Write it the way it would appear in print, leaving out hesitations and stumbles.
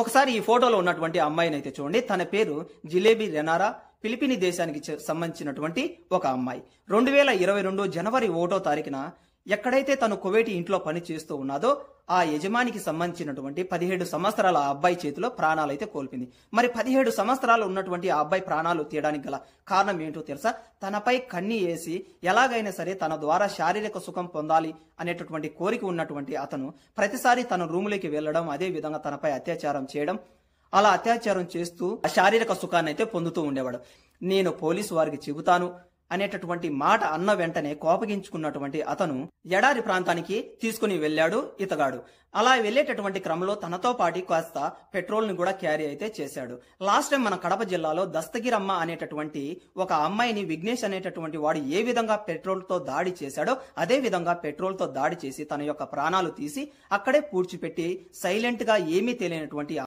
ఒకసారి ఈ ఫోటోలో ఉన్నటువంటి అమ్మాయిని అయితే చూడండి. తన పేరు జిలేబీ రెనారా. ఫిలిపిని దేశానికి సంబంధించినటువంటి ఒక అమ్మాయి. 2022 జనవరి 1వ తారీఖున ఎక్కడైతే తను కువైట్ ఇంట్లో పని చేస్తూ ఉన్నదో ఆ యజమానికి సంబంధించినటువంటి 17 సంవత్సరాల ఆ అబ్బాయి చేతిలో ప్రాణాలైతే కోల్పోయింది. మరి 17 సంవత్సరాలు ఉన్నటువంటి ఆ అబ్బాయి ప్రాణాలు తీయడానికి గల కారణం ఏంటో తెలుసా? తనపై కన్ని వేసి ఎలాగైనా సరే తన ద్వారా శారీరక సుఖం పొందాలి అనేటటువంటి కోరిక ఉన్నటువంటి అతను ప్రతిసారి తన రూములోకి వెళ్లడం, అదే విధంగా తనపై అత్యాచారం చేయడం, అలా అత్యాచారం చేస్తూ శారీరక సుఖాన్ని అయితే పొందుతూ ఉండేవాడు. నేను పోలీసు వారికి చెబుతాను అనేటటువంటి మాట అన్న వెంటనే కోపగించుకున్నటువంటి అతను ఎడారి ప్రాంతానికి తీసుకుని వెళ్ళాడు ఇతగాడు. అలా వెళ్లేటటువంటి క్రమంలో తనతో పాటు కాస్త పెట్రోల్ ని కూడా క్యారీ అయితే చేశాడు. లాస్ట్ టైం మన కడప జిల్లాలో దస్తగిరమ్మ అనేటటువంటి ఒక అమ్మాయిని విఘ్నేష్ అనేటటువంటి వాడు ఏ విధంగా పెట్రోల్ తో దాడి చేశాడో అదే విధంగా పెట్రోల్ తో దాడి చేసి తన యొక్క ప్రాణాలు తీసి అక్కడే పూడ్చిపెట్టి సైలెంట్ గా ఏమీ తెలియనటువంటి